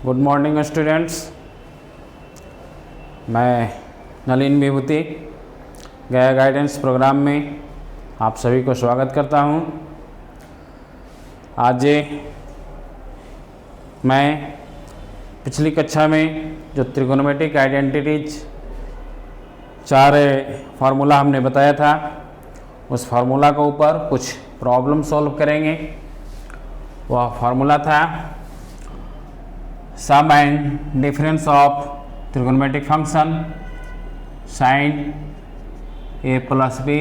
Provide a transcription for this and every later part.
Good morning students. मैं नलिन विभूति गया guidance programme में आप सभी को स्वागत करता हूं। आज मैं पिछली कक्षा में जो त्रिकोणमितिक आइडेंटिटीज 4 फार्मूला हमने बताया था, उस फार्मूला के ऊपर कुछ प्रॉब्लम सॉल्व करेंगे। वह फार्मूला था सम एंड डिफरेंस ऑफ त्रिकोणमितिक function sine A plus B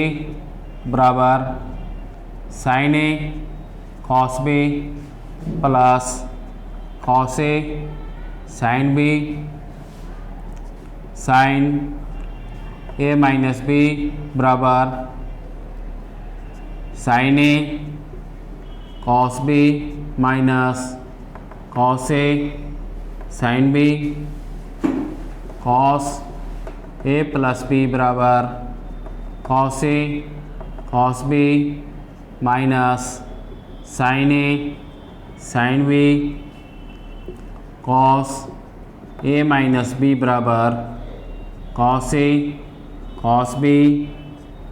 बराबर sine A cos B plus cos A sine B sine A minus B बराबर sine A cos B minus cos A sine B cos A plus B बराबर cos A cos B minus sine A sine B cos A minus B बराबर cos A cos B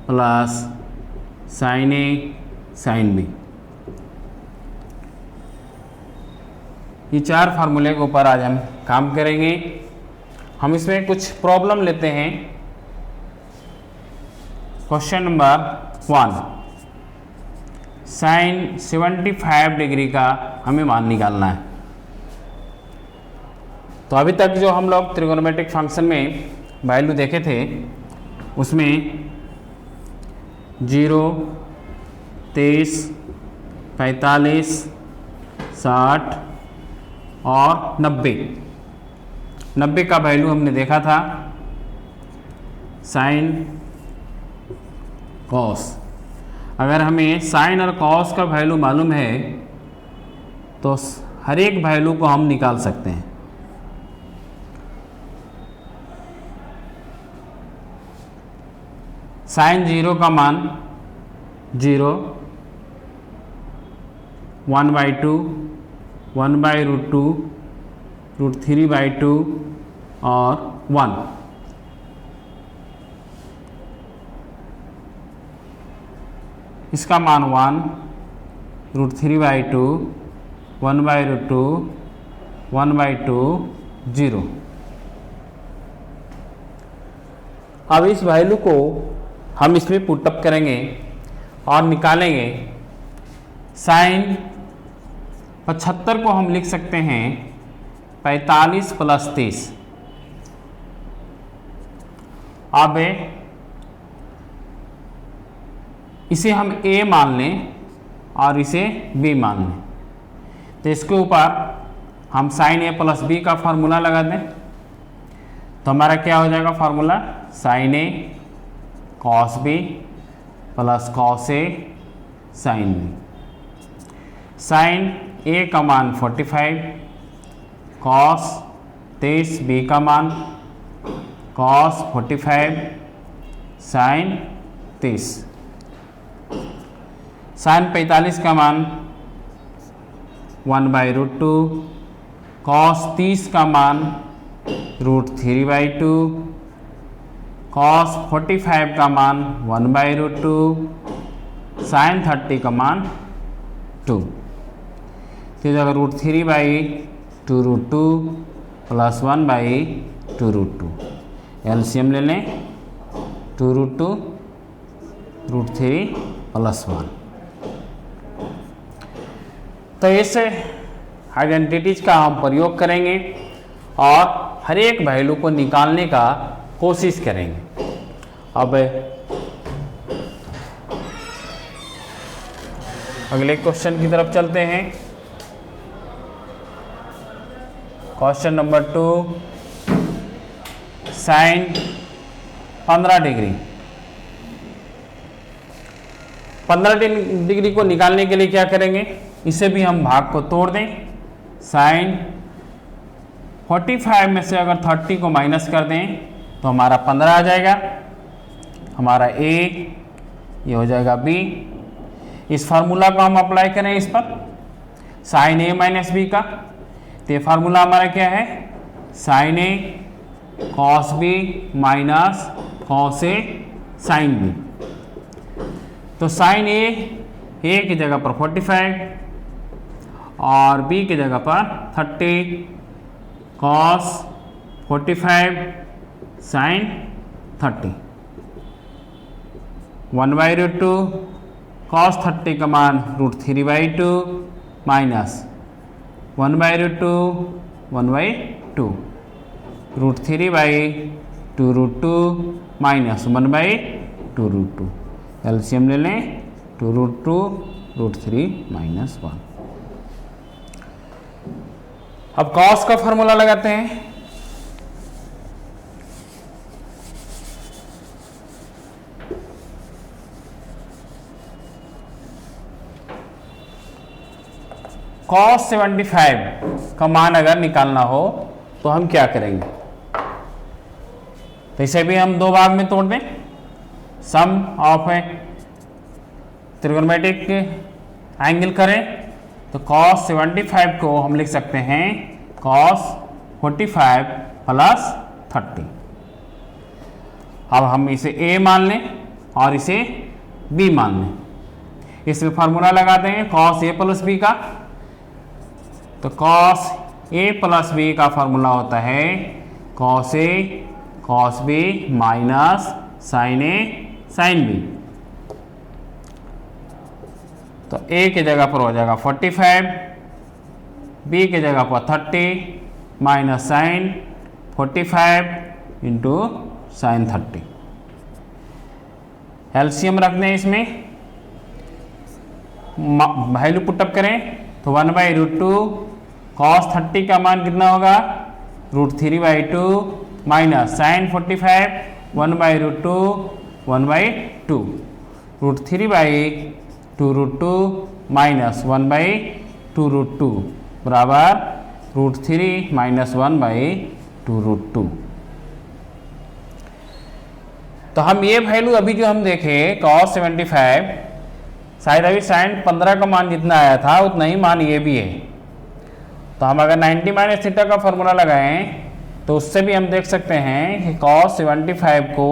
plus sine A sine B. ये 4 फार्मूले के ऊपर आज हम काम करेंगे। हम इसमें कुछ प्रॉब्लम लेते हैं। क्वेश्चन नंबर 1, साइन 75 डिग्री का हमें मान निकालना है। तो अभी तक जो हम लोग त्रिकोणमितिक फंक्शन में वैल्यू देखे थे उसमें 0, 23, 45, 60 और 90 का वैल्यू हमने देखा था साइन कॉस। अगर हमें साइन और कॉस का वैल्यू मालूम है तो हर एक वैल्यू को हम निकाल सकते हैं। साइन 0 का मान 0, 1/2, 1/√2, √3/2 और 1। इसका मान 1, √3/2, 1/√2, 1/2, 0। अब इस वैल्यू को हम इसमें पुटअप करेंगे और निकालेंगे। साइन 75 को हम लिख सकते हैं 45 + 30। अब इसे हम a मान लें और इसे b मान लें, तो इसके ऊपर हम साइन a + b का फार्मूला लगा दें तो हमारा क्या हो जाएगा formula, sine a cos b plus cos a sine b। Sine a का मान 45, कॉस 23, b का मान कॉस 45, साइन 30। साइन 45 का मान 1/√2, कॉस 30 का मान √3/2, कॉस 45 का मान 1/√2, साइन 30 का मान 2। तो अगर √3/2 √2 प्लस 1/2 एलसीएम ले लें, 2 √2 √3 प्लस 1। तो इस आइडेंटिटीज का हम प्रयोग करेंगे और हर एक वैल्यू को निकालने का कोशिश करेंगे। अब अगले क्वेश्चन की तरफ चलते हैं। Question number 2, sine 15 degree. 15 degree को निकालने के लिए क्या करेंगे, इसे भी हम भाग को तोड़ दें। साइन 45 में से अगर 30 को माइनस कर दें तो हमारा 15 आ जाएगा। हमारा a, ये हो जाएगा b। इस फार्मूला को हम अप्लाई करें इस पर साइन a माइनस बी का, तो ये फार्मूला हमारा क्या है, sign A cos B minus cos A sine B. तो साइन ए की जगह पर 45 और बी की जगह पर 30 कॉस 45 साइन 30 1/√2 कॉस 30 का मान √3/2 माइनस 1/√2 1/2 √3/2√2 माइनस 1/2√2। एलसीएम ले लें 2√2 √3 माइनस 1। अब कॉस का फॉर्मूला लगाते हैं। cos 75 का मान अगर निकालना हो तो हम क्या करेंगे, तो इसे भी हम दो भाग में तोड़ दें। सम ऑफ है त्रिकोणमितिक एंगल करें तो cos 75 को हम लिख सकते हैं cos 45 प्लस 30। अब हम इसे a मान लें और इसे b मान लें। इसमें फार्मूला लगा देंगे cos a प्लस b का। तो cos a प्लस b का फार्मूला होता है cos a cos b minus sin a sin b। तो a की जगह पर हो जाएगा 45, b की जगह पर 30 minus sine 45 into sine 30। LCM रख दें, इसमें वैल्यू पुटअप करें तो 1/√2 cos 30 का मान कितना होगा √3/2 माइनस साइन 45 1/√2 1/2 √3/2√2 माइनस 1/2√2 बराबर √3 माइनस 1/2√2। तो हम ये वैल्यू अभी जो हम देखे cos 75 शायद अभी साइन 15 का मान जितना आया था उतना ही मान ये भी है। तो हम अगर 90 माइनस थीटा का फॉर्मूला लगाएं तो उससे भी हम देख सकते हैं कि cos 75 को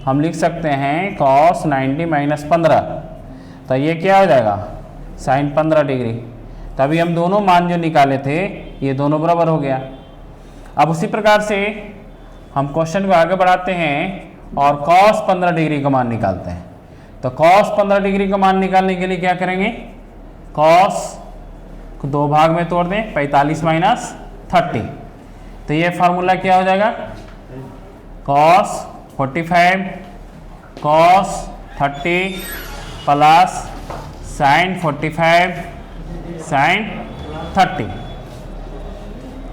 हम लिख सकते हैं cos 90 माइनस 15। तो ये क्या हो जाएगा साइन 15 डिग्री। तभी हम दोनों मान जो निकाले थे ये दोनों बराबर हो गया। अब उसी प्रकार से हम क्वेश्चन को आगे बढ़ाते हैं और cos 15 डिग्री का मान निकालते हैं। तो cos 15 डिग्री का मान निकालने के लिए क्या करेंगे, cos को दो भाग में तोड़ दें 45 माइनस 30। तो ये फार्मूला क्या हो जाएगा cos 45 cos 30 plus sine 45 sine 30।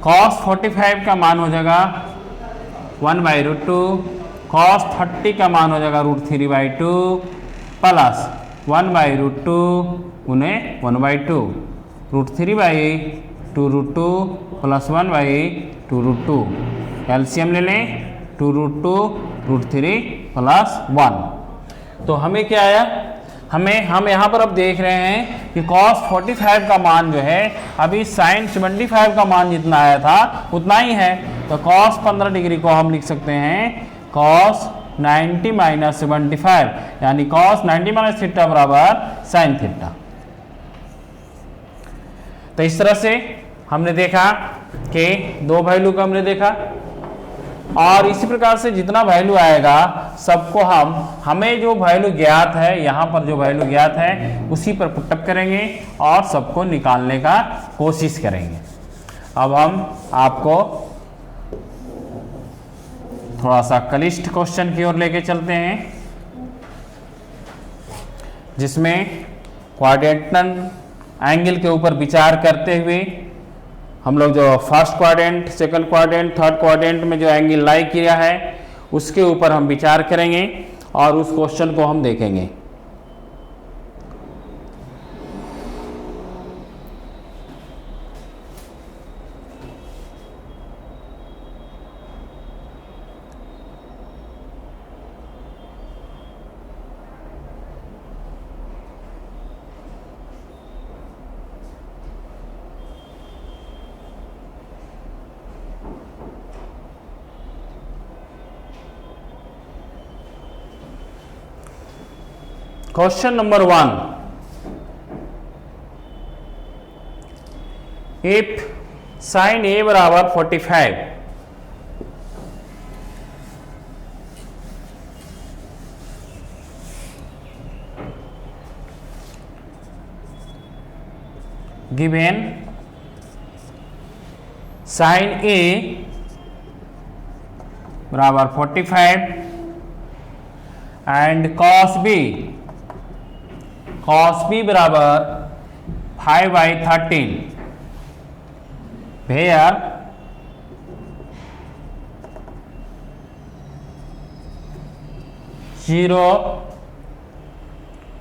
cos 45 का मान हो जाएगा 1/√2 cos 30 का मान हो जाएगा √3/2 प्लस 1/√2 गुने 1/2 √3/2√2 प्लस 1/2√2। एलसीएम ले लें 2√2 √3 प्लस 1। तो हमें क्या आया, हम यहाँ पर अब देख रहे हैं कि cos 45 का मान जो है अभी sin 75 का मान जितना आया था उतना ही है। तो cos 15 डिग्री को हम लिख सकते हैं cos 90 माइनस 75 यानी cos 90 माइनस थीटा बराबर sin थीटा। तो इस तरह से हमने देखा कि दो वैल्यू को हमने देखा और इसी प्रकार से जितना वैल्यू आएगा सबको हमें जो वैल्यू ज्ञात है यहाँ पर जो वैल्यू ज्ञात है उसी पर पुटअप करेंगे और सबको निकालने का कोशिश करेंगे। अब हम आपको थोड़ा सा क्लिष्ट क्वेश्चन की ओर लेके चलते हैं जिसमें क्वाड्रेंटल एंगल के ऊपर विचार करते हुए हम लोग जो first quadrant second quadrant third quadrant में जो एंगल लाई किया है उसके ऊपर हम विचार करेंगे और उस क्वेश्चन को हम देखेंगे। क्वेश्चन नंबर 1, इफ साइन ए बराबर 45 गिवेन साइन ए बराबर 45 एंड कॉस बी बराबर 5/13 वेयर जीरो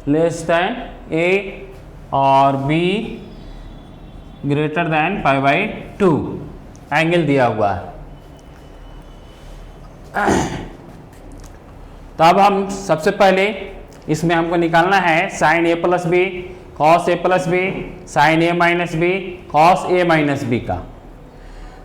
लेस देन ए और बी ग्रेटर देन 5/2 एंगल दिया हुआ है। तो अब हम सबसे पहले इसमें हमको निकालना है sign A plus B cos A plus B sine A minus B cos A minus B का।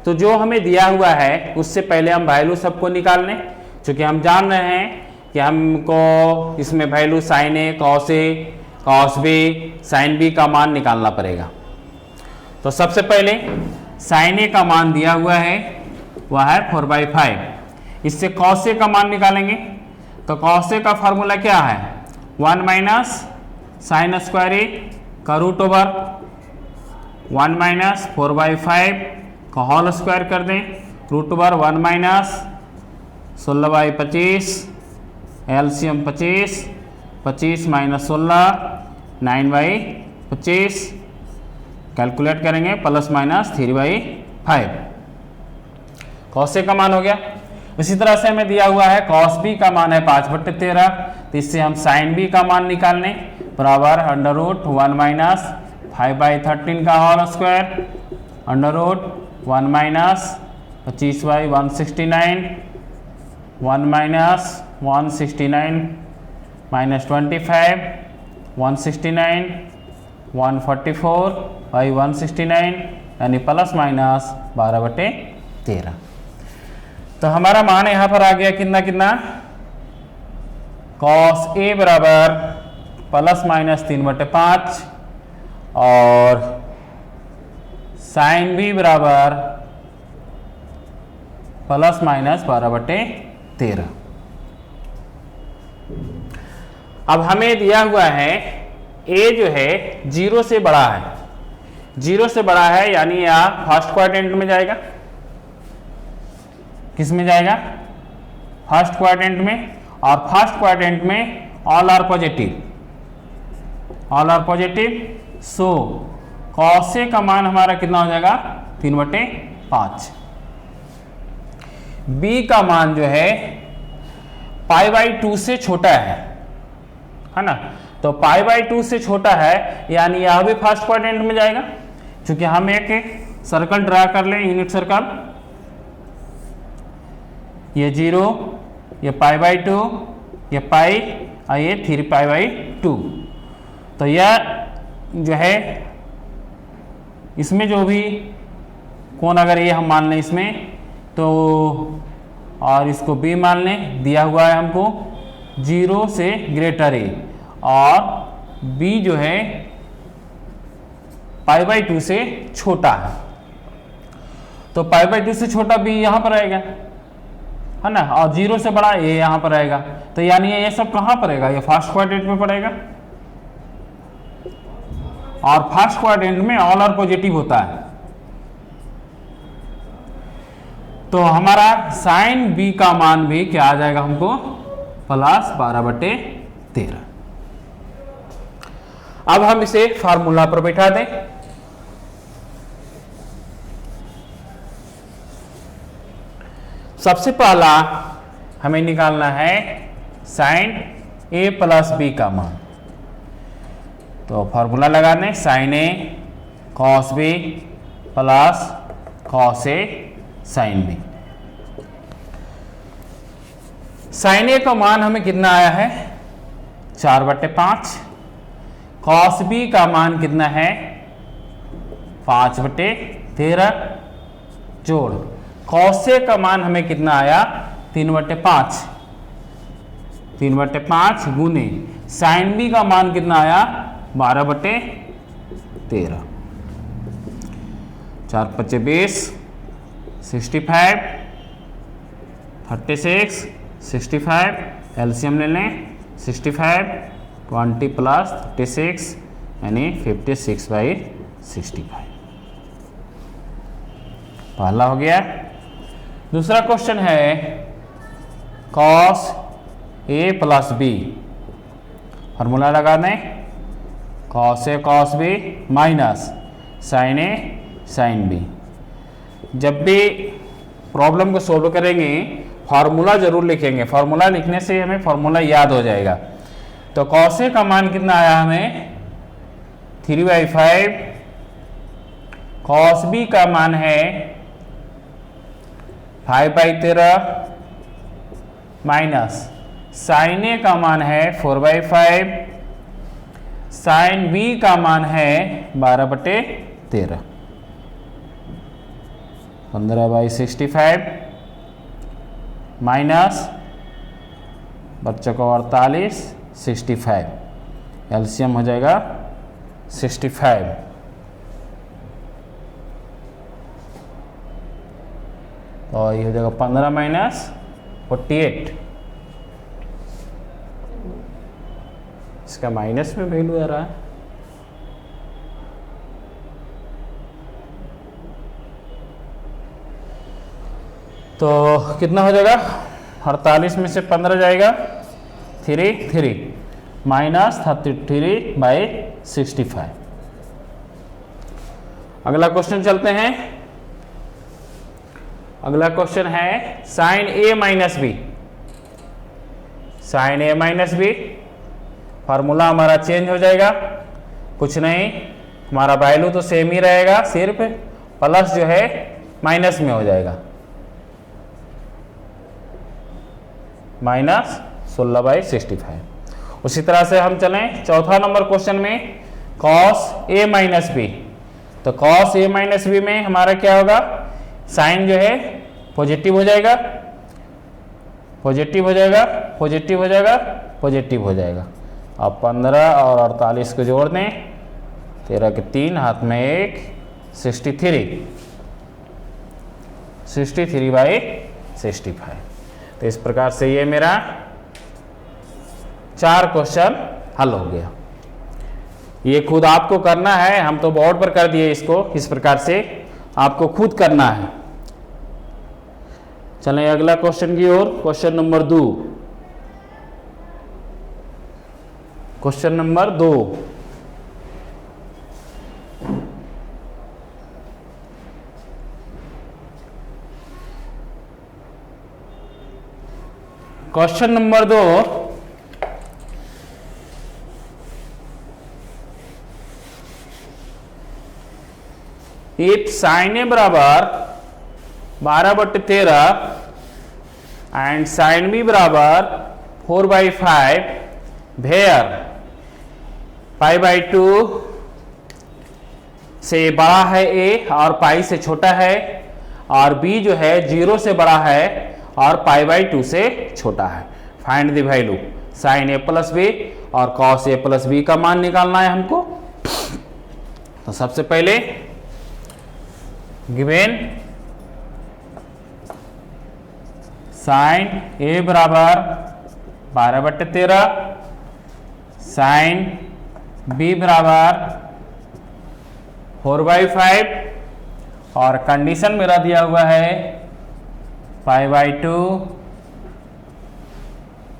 तो जो हमें दिया हुआ है उससे पहले हम वैल्यू सबको निकाल लें, क्योंकि हम जान रहे हैं कि हमको इसमें value sign A cos B sine B का मान निकालना पड़ेगा। तो सबसे पहले साइन ए का मान दिया हुआ है वह है 4/5। इससे कॉस ए का मान निकालेंगे। तो कॉस ए का फॉर्मूला क्या है 1 माइनस साइन स्क्वायर ए का रूट ओवर 1 माइनस 4/5 का होल स्क्वायर कर दें root over 1 minus 16/25 LCM 25 minus 16 9/25 calculate करेंगे प्लस माइनस 3/5 कॉस ए का मान हो गया। इसी तरह से हमें दिया हुआ है कॉस बी का मान है 5/13। तो इससे हम साइन बी का मान निकालने बराबर अंडर रूट 1 माइनस 5/13 का whole square under root 1 minus 25/169 1 minus 169 minus 25 169 144/169 यानी प्लस माइनस 12/13। तो हमारा मान यहाँ पर आ गया कितना कॉस ए बराबर प्लस माइनस 3/5 और साइन बी बराबर प्लस माइनस 12/13। अब हमें दिया हुआ है ए जो है 0 से बड़ा है, 0 से बड़ा है यानी यह फर्स्ट क्वाड्रेंट में जाएगा। किस में जाएगा फर्स्ट क्वाड्रेंट में, और फर्स्ट क्वाड्रेंट में all are positive so cos ए का मान हमारा कितना हो जाएगा 3/5। बी का मान जो है π/2 से छोटा है ना। तो π/2 से छोटा है यानी यह भी फर्स्ट क्वाड्रेंट में जाएगा। क्योंकि हम एक सर्कल ड्रा कर लें यूनिट सर्कल, ये 0 ये π/2 ये पाई और ये 3π/2। तो यह जो है इसमें जो भी कोण अगर ये हम मान लें इसमें तो, और इसको b मान लें, दिया हुआ है हमको 0 से ग्रेटर ए और b जो है π/2 से छोटा है। तो π/2 से छोटा b यहाँ पर आएगा है ना, और 0 से बड़ा a यहाँ पर आएगा। तो यानी ये सब कहाँ पर आएगा, ये फर्स्ट क्वाड्रेंट में पड़ेगा। और फर्स्ट क्वाड्रेंट में ऑल आर पॉजिटिव होता है। तो हमारा साइन बी का मान भी क्या आ जाएगा हमको प्लस 12/13। अब हम इसे फार्मूला पर बैठा दें। सबसे पहला हमें निकालना है साइन ए प्लस बी का मान। तो फार्मूला लगाने sign A cos B plus cos A sine B. Sine a का मान हमें कितना आया है 4/5। कॉस बी का मान कितना है 5/13 जोड़ कॉस ए का मान हमें कितना आया 3/5 गुने साइन बी का मान कितना आया 12/13। 4 × 5 = 20, 65, 36, 65 एलसीएम ले लें। 65 20 + 36 यानी 56/65। पहला हो गया। दूसरा क्वेश्चन है cos a + b। फॉर्मूला लगा दें। cos a cos b minus sin a sin b। जब भी प्रॉब्लम को सोल्व करेंगे फार्मूला जरूर लिखेंगे। फार्मूला लिखने से हमें फार्मूला याद हो जाएगा। तो cos a का मान कितना आया हमें 3/5। cos b का मान है 5/13 माइनस sin a का मान है 4/5। sin b का मान है 12/13। 15/65 माइनस बच्चों को 48, 65 एलसीएम हो जाएगा 65। और ये हो जाएगा 15 - 48। इसका माइनस में वैल्यू आ रहा है। तो कितना हो जाएगा 48 में से 15 जाएगा 3 माइनस 33/65। अगला क्वेश्चन चलते हैं। अगला क्वेश्चन है sin a - b। sin a - b formula हमारा चेंज हो जाएगा। कुछ नहीं, हमारा वैल्यू तो सेम ही रहेगा, सिर्फ प्लस जो है माइनस में हो जाएगा। -16/65। उसी तरह से हम चलें चौथा नंबर क्वेश्चन में cos a - b। तो cos a - b में हमारा क्या होगा, साइन जो है पॉजिटिव हो जाएगा, पॉजिटिव हो जाएगा, पॉजिटिव हो जाएगा, पॉजिटिव हो जाएगा। अब 15 और 48 को जोड़ दें, 13 के 3 हाथ में 1, 63/65। तो इस प्रकार से ये मेरा 4 क्वेश्चन हल हो गया। ये खुद आपको करना है, हम तो बोर्ड पर कर दिए इसको, इस प्रकार से आपको खुद करना है। चलें अगला क्वेश्चन की ओर। Question number 2। Question number 2। Question number 2 if sin a बराबर 12/13 एंड sin b बराबर 4/5 वेयर π/2 से बड़ा है a और पाई से छोटा है, और b जो है 0 से बड़ा है और π/2 से छोटा है। Find the value sin a + b और cos a + b का मान निकालना है हमको। तो सबसे पहले गिवन sin a बराबर 12/13, sin b बराबर 4/5 और कंडीशन मेरा दिया हुआ है π/2।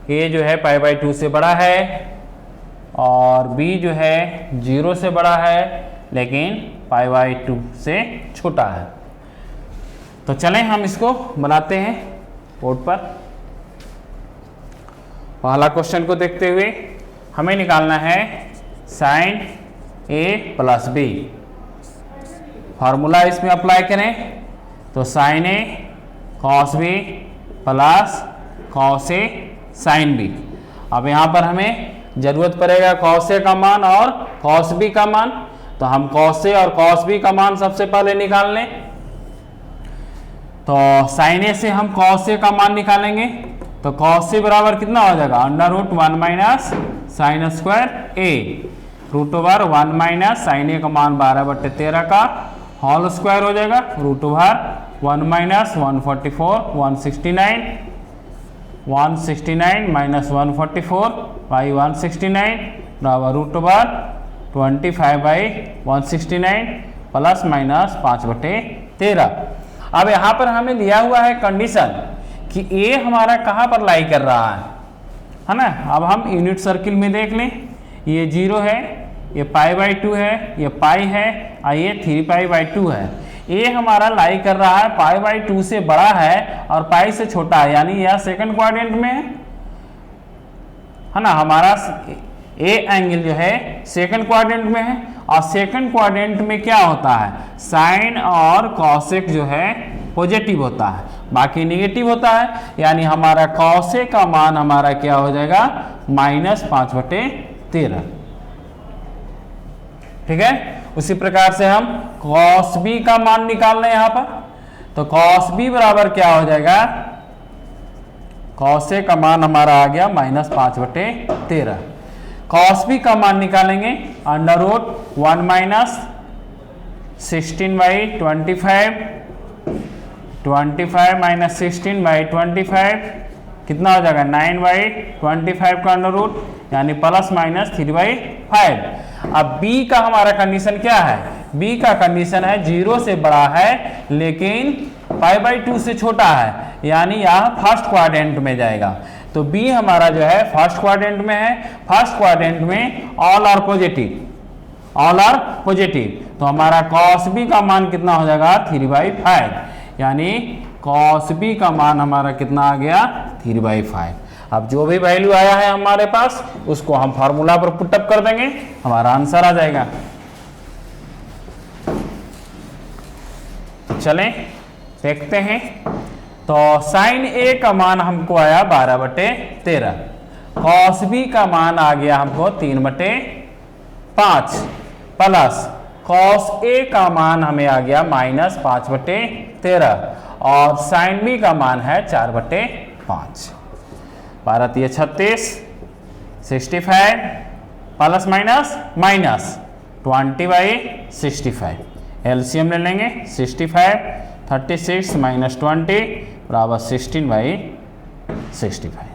a जो है π/2 से बड़ा है और b जो है 0 से बड़ा है लेकिन π/2 से छोटा है। तो चलें हम इसको बनाते हैं बोर्ड पर। पहला क्वेश्चन को देखते हुए हमें निकालना है sin a + b। फार्मूला इसमें अप्लाई करें तो sin a cos b plus cos a sin b। अब यहाँ पर हमें जरूरत पड़ेगा cos a का मान और cos b का मान, तो हम cos a और cos b का मान सबसे पहले निकाल लें। तो sin a से हम cos a का मान निकालेंगे तो cos a बराबर कितना हो जाएगा √1 - sine square a root over 1 minus sine a का मान 12/13 का होल स्क्वायर हो जाएगा root over 1 minus 144 169 minus 144 by 169 बराबर रूट ओवर 25/169 प्लस माइनस 5/13। अब यहाँ पर हमें दिया हुआ है कंडीशन कि ए हमारा कहाँ पर लाई कर रहा है ना। अब हम यूनिट सर्किल में देख लें, ये 0 है, ये π/2 है, ये पाई है और ये 3π/2 है। ए हमारा लाई कर रहा है π/2 से बड़ा है और पाई से छोटा है, यानी यह सेकंड क्वाड्रेंट में है ना। हमारा ए एंगल जो है सेकंड क्वाड्रेंट में है और सेकंड क्वाड्रेंट में क्या होता है, साइन और कॉसेक जो है पॉजिटिव होता है, बाकी नेगेटिव होता है, यानी हमारा कॉसेक का मान हमारा क्या हो जाएगा -5/13। ठीक है, उसी प्रकार से हम cos b का मान निकाल रहे हैं यहाँ पर, तो cos b बराबर क्या हो जाएगा, cos a का मान हमारा आ गया -5/13। cos b का मान निकालेंगे √1 माइनस 16/25 माइनस 16/25 कितना हो जाएगा 9/25 का √ यानी प्लस माइनस 3/5। अब b का हमारा कंडीशन क्या है, b का कंडीशन है 0 से बड़ा है लेकिन π/2 से छोटा है, यानी यह फर्स्ट क्वाड्रेंट में जाएगा। तो b हमारा जो है फर्स्ट क्वाड्रेंट में है, फर्स्ट क्वाड्रेंट में ऑल आर पॉजिटिव, तो हमारा cos b का मान कितना हो जाएगा 3/5, यानी cos b का मान हमारा कितना आ गया 3/5। अब जो भी वैल्यू आया है हमारे पास उसको हम फार्मूला पर पुटअप कर देंगे, हमारा आंसर आ जाएगा। चलें देखते हैं, तो साइन ए का मान हमको आया 12/13, cos b का मान आ गया हमको 3/5 प्लस cos a का मान हमें आ गया -5/13 और साइन b का मान है 4/5। 12 × 36 65 प्लस माइनस 20/65, एलसीएम ले लेंगे 65 36 माइनस 20 बराबर 16/65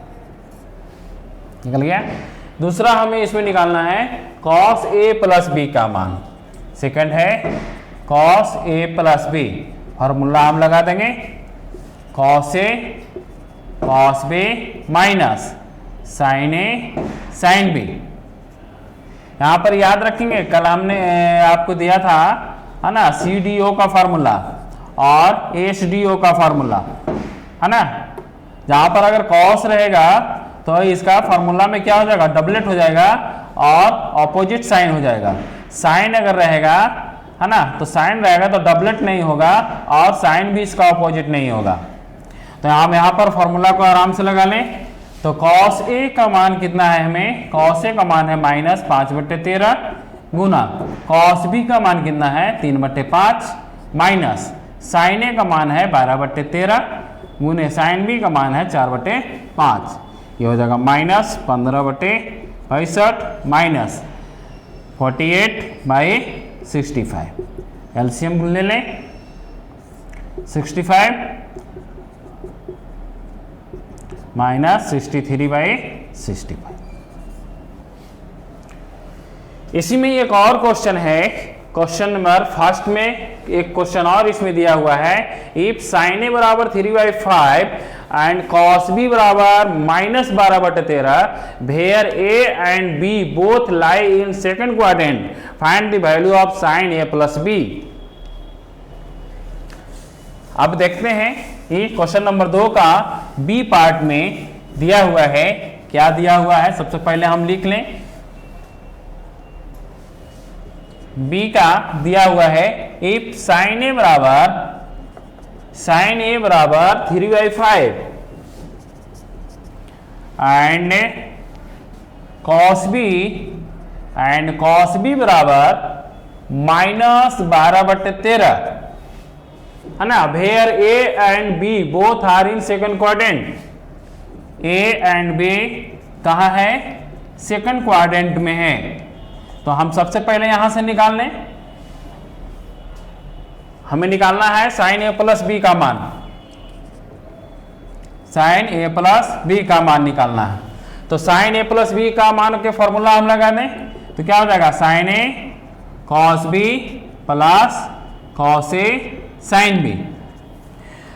निकल गया। दूसरा हमें इसमें निकालना है cos a प्लस b का मान, सेकंड है cos a plus b, formula हम लगा देंगे cos a cos b minus sin a sin b। यहां पर याद रखेंगे कल हमने आपको दिया था है ना CDO का फार्मूला और SDO का फार्मूला है ना, जहां पर अगर cos रहेगा तो इसका फार्मूला में क्या हो जाएगा डबलेट हो जाएगा और ऑपोजिट साइन हो जाएगा। साइन अगर रहेगा है ना तो साइन रहेगा तो डबलेट नहीं होगा और साइन भी इसका ऑपोजिट नहीं होगा। तो हम यहाँ पर फॉर्मूला को आराम से लगा लें, तो cos a का मान कितना है, हमें cos a का मान है -5/13 गुना cos b का मान कितना है 3/5 माइनस sin a का मान है 12/13 गुने sin b का मान है 4/5, ये हो जाएगा -15/65 माइनस 48/65। एलसीएम ले लें 65 माइनस 63/65। इसी में एक और क्वेश्चन है, क्वेश्चन नंबर फर्स्ट में एक क्वेश्चन और इसमें दिया हुआ है, इफ sin a बराबर 3/5 एंड cos b बराबर -12/13 where a and b both lie in second quadrant, find the value of sin a plus b। अब देखते हैं ये क्वेश्चन नंबर 2 का बी पार्ट में दिया हुआ है, क्या दिया हुआ है सबसे पहले हम लिख लें। बी का दिया हुआ है इफ sin a बराबर 3/5 एंड cos b बराबर -12/13 है ना, where a and b both are in second quadrant. a and b कहाँ है सेकंड क्वाड्रेंट में है। तो हम सबसे पहले यहां से निकाल लें, हमें निकालना है साइन ए प्लस बी का मान, साइन ए प्लस बी का मान निकालना है। तो साइन ए प्लस बी का मान के फॉर्मूला हम लगा दें, तो क्या हो जाएगा, sign A cos B plus cos A sine B.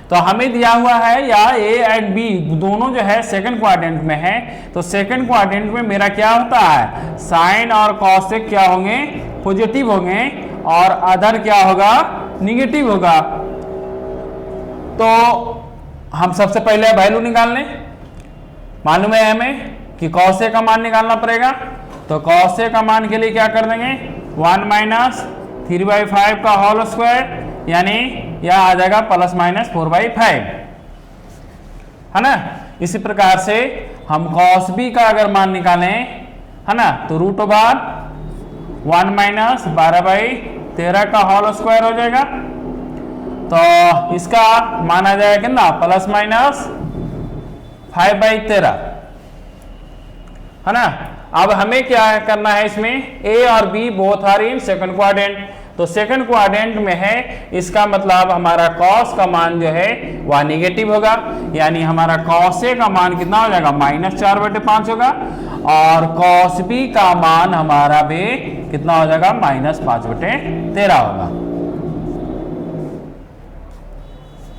तो हमें दिया हुआ है या ए एंड बी दोनों जो है सेकंड क्वाड्रेंट में है, तो सेकंड क्वाड्रेंट में मेरा क्या होता है, साइन और कॉस क्या होंगे, पॉजिटिव होंगे, और अदर क्या होगा, निगेटिव होगा। तो हम सबसे पहले वैल्यू निकाल लें, मालूम है हमें कि कॉस ए का मान निकालना पड़ेगा। तो कॉस ए का मान के लिए क्या कर देंगे, 1 माइनस 3/5 का होल स्क्वायर, यानी यह आ जाएगा प्लस माइनस 4/5, है ना। इसी प्रकार से हम कॉस बी का अगर मान निकालें, है ना, तो रूट ओवर 1 माइनस 12/13 का होल स्क्वायर हो जाएगा। तो इसका मान आ जाएगा कितना, प्लस माइनस 5/13, है ना। अब हमें क्या करना है, इसमें ए और b both are in second quadrant. तो सेकंड क्वाड्रेंट में है, इसका मतलब हमारा कॉस का मान जो है वह निगेटिव होगा, यानी हमारा कॉस ए का मान कितना हो जाएगा, -4/5 होगा, और कॉस बी का मान हमारा भी कितना हो जाएगा, -5/13 होगा।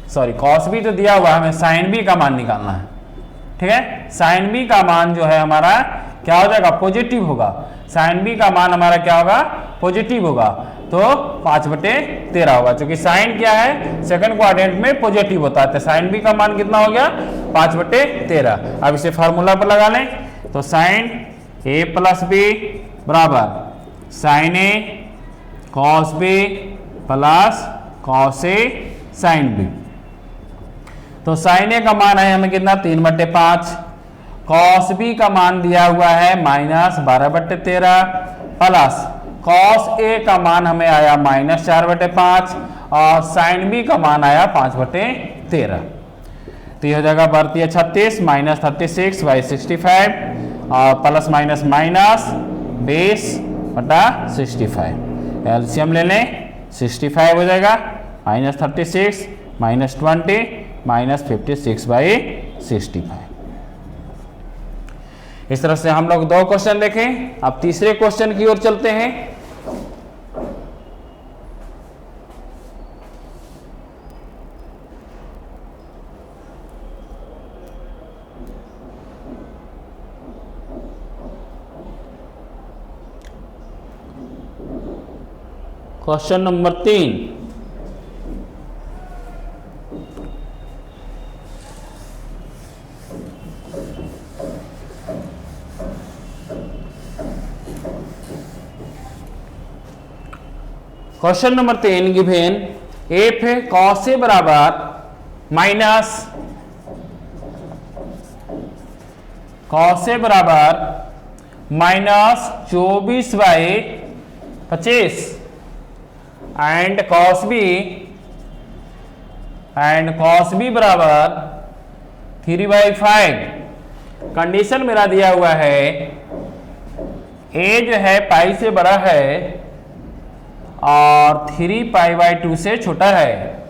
सॉरी, कॉस बी तो दिया हुआ है, हमें साइन बी का मान निकालना है, ठीक है। साइन बी का मान जो है हमारा क्या हो जाएगा, पॉजिटिव होगा। साइन बी का मान हमारा क्या होगा, पॉजिटिव होगा, तो 5/13 होगा, क्योंकि साइन क्या है, सेकंड क्वाड्रेंट में पॉजिटिव होता है। तो साइन बी का मान कितना हो गया, 5/13। अब इसे फार्मूला पर लगा लें, तो साइन ए प्लस बी बराबर sine A cos B plus cos A sine B. तो साइन ए का मान है हमें कितना, 3/5, कॉस बी का मान दिया हुआ है -12/13, प्लस कॉस ए का मान हमें आया -4/5, और साइन बी का मान आया 5/13। तो ये हो जाएगा बढ़ती 36 -36/65, और प्लस माइनस माइनस 20/65। एलसीएम ले लें, 65 हो जाएगा, -36 -20 -56/65। इस तरह से हम लोग 2 क्वेश्चन देखें। अब तीसरे क्वेश्चन की ओर चलते हैं। Question number 3, question number 3 given F cos A बराबर -24/25 एंड कॉस बी बराबर 3/5। कंडीशन मेरा दिया हुआ है, ए जो है पाई से बड़ा है और 3π/2 से छोटा है,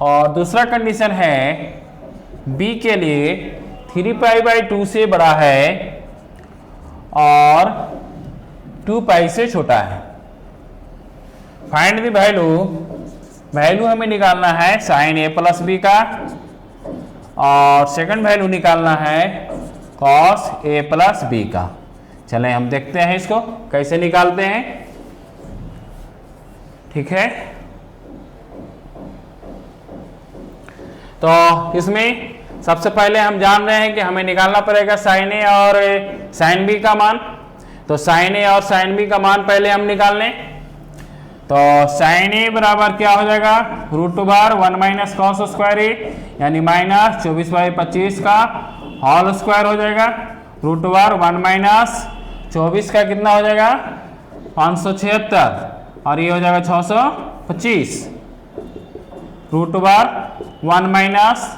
और दूसरा कंडीशन है b के लिए 3π/2 से बड़ा है और 2π से छोटा है। फाइंड द वैल्यू हमें निकालना है साइन ए प्लस बी का, और सेकंड वैल्यू निकालना है कॉस ए प्लस बी का। चलें हम देखते हैं इसको कैसे निकालते हैं, ठीक है। तो इसमें सबसे पहले हम जान रहे हैं कि हमें निकालना पड़ेगा साइन ए और साइन बी का मान। तो साइन ए और साइन बी का मान पहले हम निकाल लें। तो साइन ए बराबर क्या हो जाएगा, √1 माइनस कॉस स्क्वायर ए, यानी -24/25 का होल स्क्वायर हो जाएगा। √1 माइनस 24 का कितना हो जाएगा, 576, और ये हो जाएगा 625। √1 माइनस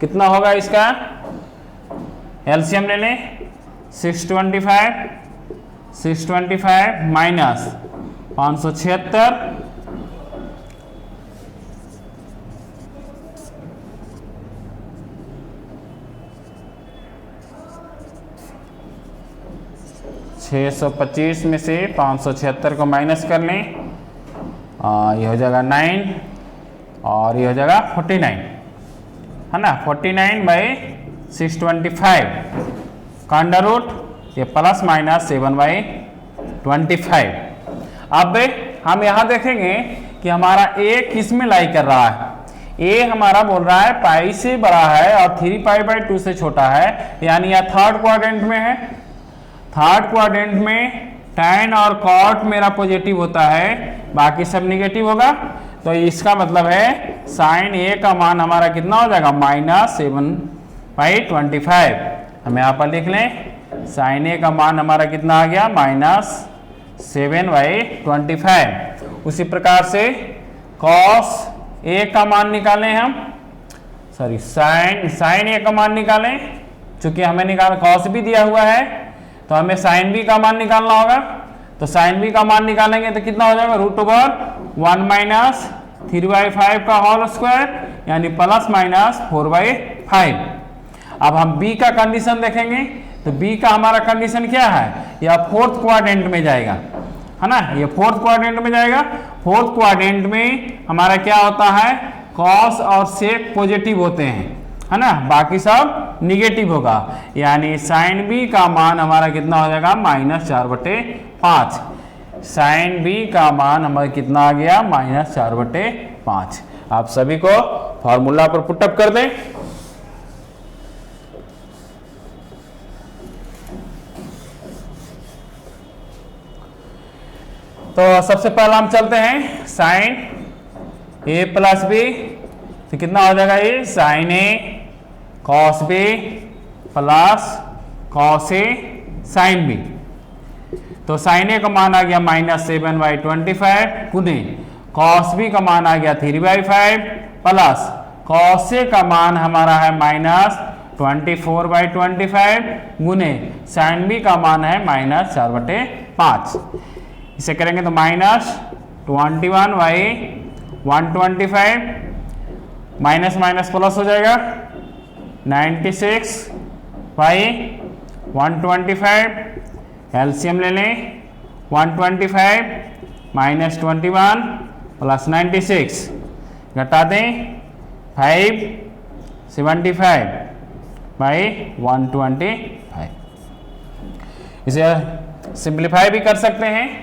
कितना होगा इसका, एलसीएम ले लें, 625 माइनस 576 625 में से 576 को माइनस कर लें, ये हो जाएगा 9 और ये हो जाएगा 49, है ना। 49/625 का अंडर रूट, ये प्लस माइनस 7/25। अब हम यहाँ देखेंगे कि हमारा ए किस में लाई कर रहा है। ए हमारा बोल रहा है पाई से बड़ा है और 3π/2 से छोटा है, यानी यह थर्ड क्वाड्रेंट में है। थर्ड क्वाड्रेंट में tan और cot मेरा पॉजिटिव होता है, बाकी सब निगेटिव होगा। तो इसका मतलब है साइन ए का मान हमारा कितना हो जाएगा, -7/25। हम यहाँ पर लिख लें साइन ए का मान हमारा कितना आ गया, -7/25। उसी प्रकार से cos ए का मान निकालें हम, सॉरी साइन ए का मान निकालें, चूंकि हमें निकाल cos भी दिया हुआ है तो हमें साइन बी का मान निकालना होगा। तो साइन बी का मान निकालेंगे तो कितना हो जाएगा, √1 - 3/5 का होल स्क्वायर, यानी ±4/5। अब हम बी का कंडीशन देखेंगे, तो बी का हमारा कंडीशन क्या है, यह फोर्थ क्वाड्रेंट में जाएगा, है ना। ये फोर्थ क्वाड्रेंट में जाएगा। फोर्थ क्वाड्रेंट में हमारा क्या होता है, कॉस और सेक पॉजिटिव होते हैं, है ना, बाकी सब निगेटिव होगा। यानी साइन बी का मान हमारा कितना हो जाएगा, -4/5। साइन बी का मान हमारा कितना आ गया, -4/5। आप सभी को फॉर्मूला पर पुटअप कर दें। तो सबसे पहला हम चलते हैं साइन ए प्लस बी, तो कितना हो जाएगा, ये sign A cos B plus cos A sine B. तो साइन ए का मान आ गया -7/25 गुने कॉस बी का मान आ गया 3/5 प्लस कॉस ए का मान हमारा है -24/25 गुने साइन बी का मान है -4/5। इसे करेंगे तो -21/125 माइनस माइनस प्लस हो जाएगा, 96/125। एलसीएम ले लें, 125 -21 + 96 घटा दें 575/125। इसे सिंप्लीफाई भी कर सकते हैं।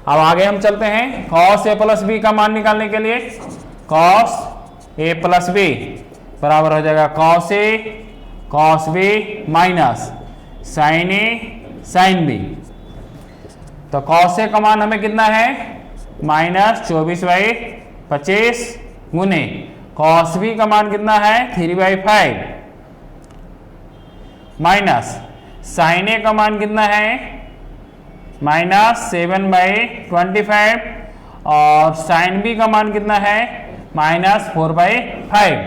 अब आगे हम चलते हैं cos a + b का मान निकालने के लिए। cos a + b बराबर हो जाएगा cos a cos b minus sin a sin b। तो cos a का मान हमें कितना है, -24/25 गुने cos b का मान कितना है 3/5 माइनस sin a का मान कितना है -7/25 और sin b का मान कितना है -4/5,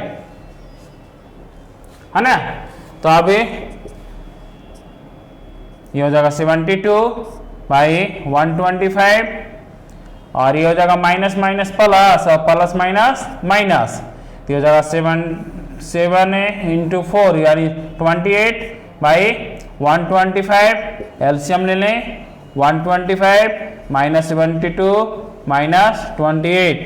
है ना। तो अब ये हो जाएगा 72/125 और ये हो जाएगा माइनस माइनस प्लस और प्लस माइनस माइनस, तो हो जाएगा 7 × 4 यानी 28/125। एलसीएम ले लें, 125 -72 -28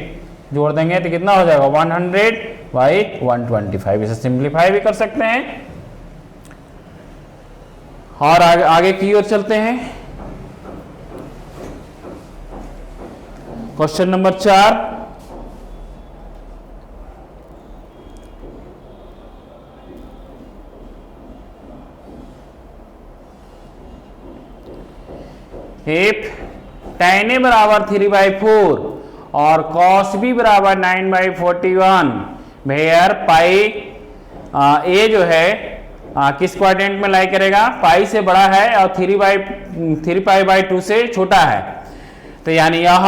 जोड़ देंगे तो कितना हो जाएगा 100/125। इसे सिंप्लीफाई भी कर सकते हैं। और आगे की ओर चलते हैं। Question number 4, if tan a बराबर 3/4 और cos b बराबर 9/41 वेयर पाई a जो है किस क्वाड्रेंट में लाई करेगा, पाई से बड़ा है और 3π/2 से छोटा है। तो यानी यह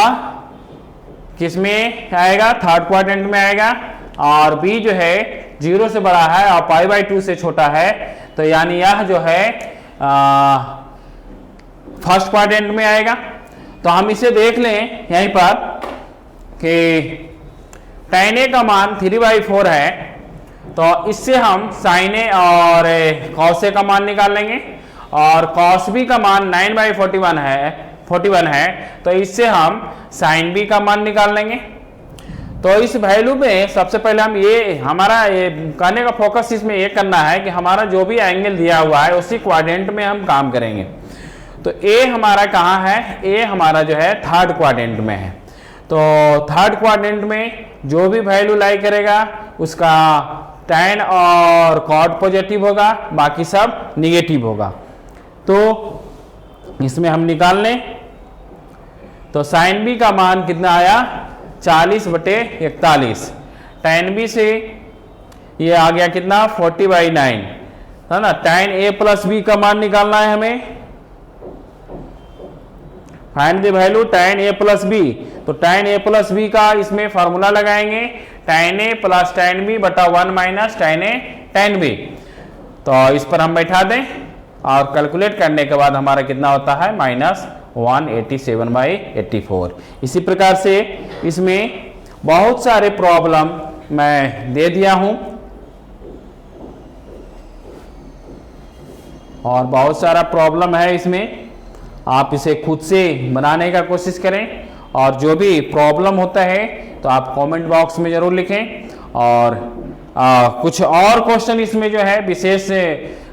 किस में आएगा, थर्ड क्वाड्रेंट में आएगा। और b जो है 0 से बड़ा है और π/2 से छोटा है, तो यानी यह जो है फर्स्ट क्वाड्रेंट में आएगा। तो हम इसे देख लें यहीं पर कि tan A का मान 3/4 है, तो इससे हम sin A और cos A का मान निकाल लेंगे, और cos B का मान 9/41 है, तो इससे हम sin B का मान निकाल लेंगे। तो इस वैल्यू में सबसे पहले हम हमारा कहने का फोकस इसमें ये करना है कि हमारा जो भी एंगल दिया हुआ है उसी क्वाड्रेंट में हम काम करेंगे। तो ए हमारा कहाँ है, ए हमारा जो है थर्ड क्वाड्रेंट में है। तो थर्ड क्वाड्रेंट में जो भी वैल्यू लाई करेगा उसका tan और cot पॉजिटिव होगा, बाकी सब निगेटिव होगा। तो इसमें हम निकाल लें, तो sin B का मान कितना आया 40/41। tan B से ये आ गया कितना 40/9 है ना। tan A प्लस B का मान निकालना है हमें, find the value tan A plus B। तो tan A प्लस B का इसमें फॉर्मूला लगाएंगे, tan A plus tan B बटा 1 minus tan A tan B। तो इस पर हम बैठा दें और कैलकुलेट करने के बाद हमारा कितना होता है -187/84। इसी प्रकार से इसमें बहुत सारे प्रॉब्लम मैं दे दिया हूं और बहुत सारा प्रॉब्लम है इसमें, आप इसे खुद से बनाने का कोशिश करें, और जो भी प्रॉब्लम होता है तो आप कमेंट बॉक्स में जरूर लिखें। और कुछ और क्वेश्चन इसमें जो है विशेष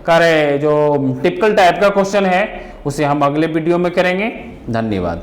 करे, जो टिपिकल टाइप का क्वेश्चन है उसे हम अगले वीडियो में करेंगे। धन्यवाद।